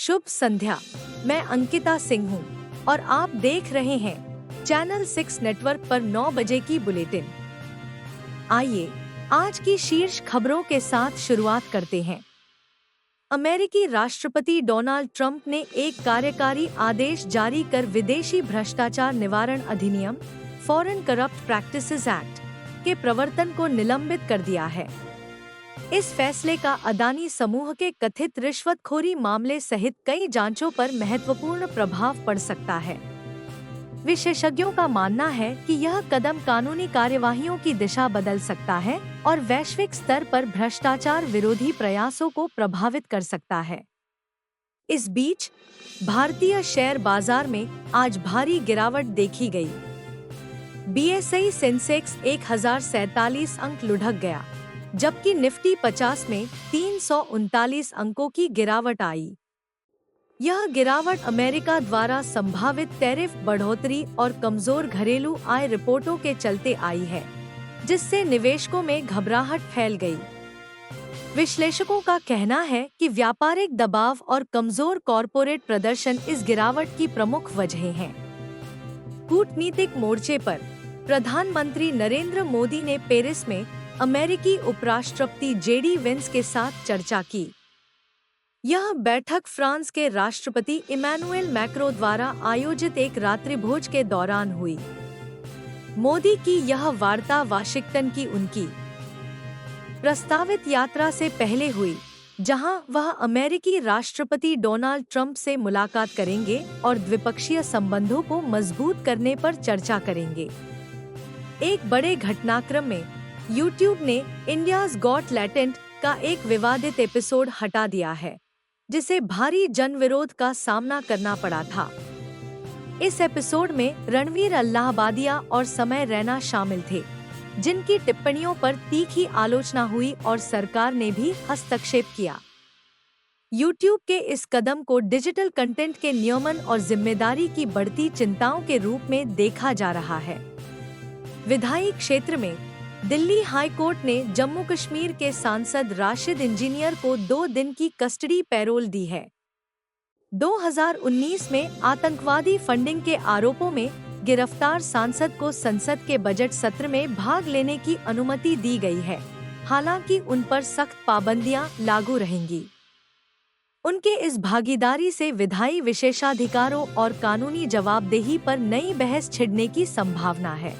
शुभ संध्या। मैं अंकिता सिंह हूँ और आप देख रहे हैं चैनल 6 नेटवर्क पर 9 बजे की बुलेटिन। आइए आज की शीर्ष खबरों के साथ शुरुआत करते हैं। अमेरिकी राष्ट्रपति डोनाल्ड ट्रंप ने एक कार्यकारी आदेश जारी कर विदेशी भ्रष्टाचार निवारण अधिनियम फॉरेन करप्ट प्रैक्टिसेस एक्ट के प्रवर्तन को निलंबित कर दिया है। इस फैसले का अदानी समूह के कथित रिश्वतखोरी मामले सहित कई जांचों पर महत्वपूर्ण प्रभाव पड़ सकता है। विशेषज्ञों का मानना है कि यह कदम कानूनी कार्यवाहियों की दिशा बदल सकता है और वैश्विक स्तर पर भ्रष्टाचार विरोधी प्रयासों को प्रभावित कर सकता है। इस बीच भारतीय शेयर बाजार में आज भारी गिरावट देखी गई। बीएसई सेंसेक्स 1047 अंक लुढ़क गया, जबकि निफ्टी 50 में 339 अंकों की गिरावट आई। यह गिरावट अमेरिका द्वारा संभावित टैरिफ बढ़ोतरी और कमजोर घरेलू आय रिपोर्टों के चलते आई है, जिससे निवेशकों में घबराहट फैल गई। विश्लेषकों का कहना है कि व्यापारिक दबाव और कमजोर कॉरपोरेट प्रदर्शन इस गिरावट की प्रमुख वजहें हैं। कूटनीतिक मोर्चे पर प्रधानमंत्री नरेंद्र मोदी ने पेरिस में अमेरिकी उपराष्ट्रपति जेडी वेंस के साथ चर्चा की। यह बैठक फ्रांस के राष्ट्रपति इमैनुएल मैक्रों द्वारा आयोजित एक रात्रिभोज के दौरान हुई। मोदी की यह वार्ता वाशिंगटन की उनकी प्रस्तावित यात्रा से पहले हुई, जहां वह अमेरिकी राष्ट्रपति डोनाल्ड ट्रंप से मुलाकात करेंगे और द्विपक्षीय संबंधों को मजबूत करने पर चर्चा करेंगे। एक बड़े घटनाक्रम में YouTube ने इंडियाज गॉट टैलेंट का एक विवादित एपिसोड हटा दिया है, जिसे भारी जनविरोध का सामना करना पड़ा था। इस एपिसोड में रणवीर अल्लाहबादिया और समय रैना शामिल थे, जिनकी टिप्पणियों पर तीखी आलोचना हुई और सरकार ने भी हस्तक्षेप किया। YouTube के इस कदम को डिजिटल कंटेंट के नियमन और जिम्मेदारी की बढ़ती चिंताओं के रूप में देखा जा रहा है। विधायी क्षेत्र में दिल्ली हाई कोर्ट ने जम्मू कश्मीर के सांसद राशिद इंजीनियर को 2 दिन की कस्टडी पैरोल दी है। 2019 में आतंकवादी फंडिंग के आरोपों में गिरफ्तार सांसद को संसद के बजट सत्र में भाग लेने की अनुमति दी गई है, हालांकि उन पर सख्त पाबंदियां लागू रहेंगी। उनके इस भागीदारी से विधायी विशेषाधिकारों और कानूनी जवाबदेही पर नई बहस छिड़ने की संभावना है।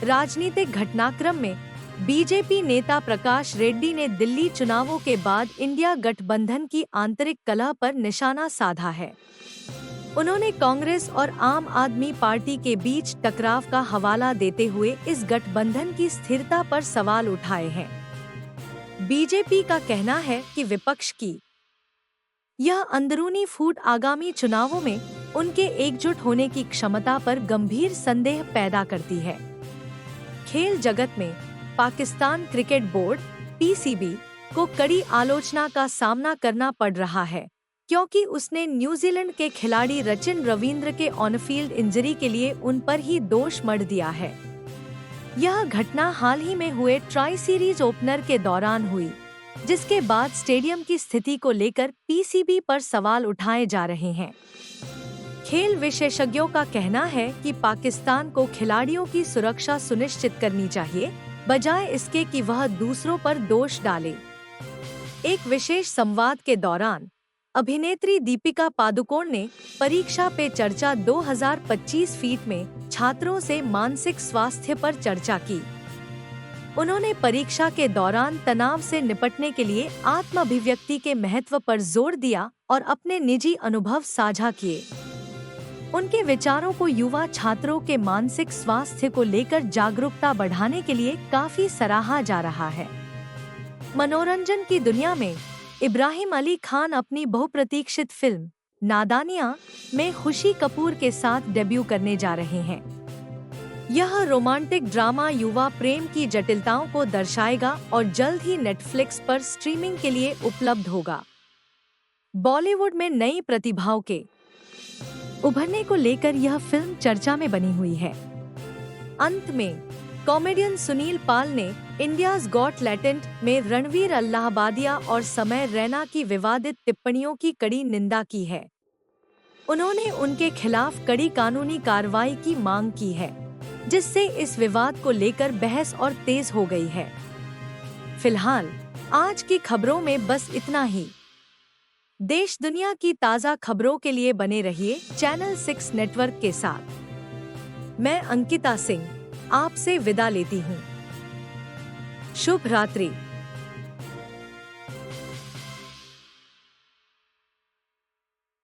राजनीतिक घटनाक्रम में बीजेपी नेता प्रकाश रेड्डी ने दिल्ली चुनावों के बाद इंडिया गठबंधन की आंतरिक कलह पर निशाना साधा है। उन्होंने कांग्रेस और आम आदमी पार्टी के बीच टकराव का हवाला देते हुए इस गठबंधन की स्थिरता पर सवाल उठाए हैं। बीजेपी का कहना है कि विपक्ष की यह अंदरूनी फूट आगामी चुनावों में उनके एकजुट होने की क्षमता पर गंभीर संदेह पैदा करती है। खेल जगत में पाकिस्तान क्रिकेट बोर्ड (पीसीबी) को कड़ी आलोचना का सामना करना पड़ रहा है, क्योंकि उसने न्यूजीलैंड के खिलाड़ी सचिन रविंद्र के ऑनफील्ड इंजरी के लिए उन पर ही दोष मढ़ दिया है। यह घटना हाल ही में हुए ट्राई सीरीज ओपनर के दौरान हुई, जिसके बाद स्टेडियम की स्थिति को लेकर पीसीबी पर सवाल उठाए जा रहे हैं। खेल विशेषज्ञों का कहना है कि पाकिस्तान को खिलाड़ियों की सुरक्षा सुनिश्चित करनी चाहिए, बजाय इसके कि वह दूसरों पर दोष डाले। एक विशेष संवाद के दौरान अभिनेत्री दीपिका पादुकोण ने परीक्षा पे चर्चा 2025 फीट में छात्रों से मानसिक स्वास्थ्य पर चर्चा की। उन्होंने परीक्षा के दौरान तनाव से निपटने के लिए आत्म अभिव्यक्ति के महत्व पर जोर दिया और अपने निजी अनुभव साझा किए। उनके विचारों को युवा छात्रों के मानसिक स्वास्थ्य को लेकर जागरूकता बढ़ाने के लिए काफी सराहा जा रहा है। मनोरंजन की दुनिया में इब्राहिम अली खान अपनी बहुप्रतीक्षित फिल्म नादानियां में खुशी कपूर के साथ डेब्यू करने जा रहे हैं। यह रोमांटिक ड्रामा युवा प्रेम की जटिलताओं को दर्शाएगा और जल्द ही नेटफ्लिक्स पर स्ट्रीमिंग के लिए उपलब्ध होगा। बॉलीवुड में नई प्रतिभाओं के उभरने को लेकर यह फिल्म चर्चा में बनी हुई है। अंत में कॉमेडियन सुनील पाल ने इंडियाज गॉट टैलेंट में रणवीर अल्लाहबादिया और समय रैना की विवादित टिप्पणियों की कड़ी निंदा की है। उन्होंने उनके खिलाफ कड़ी कानूनी कार्रवाई की मांग की है, जिससे इस विवाद को लेकर बहस और तेज हो गई है। फिलहाल आज की खबरों में बस इतना ही। देश दुनिया की ताज़ा खबरों के लिए बने रहिए चैनल 6 नेटवर्क के साथ। मैं अंकिता सिंह आपसे विदा लेती हूँ। शुभ रात्रि।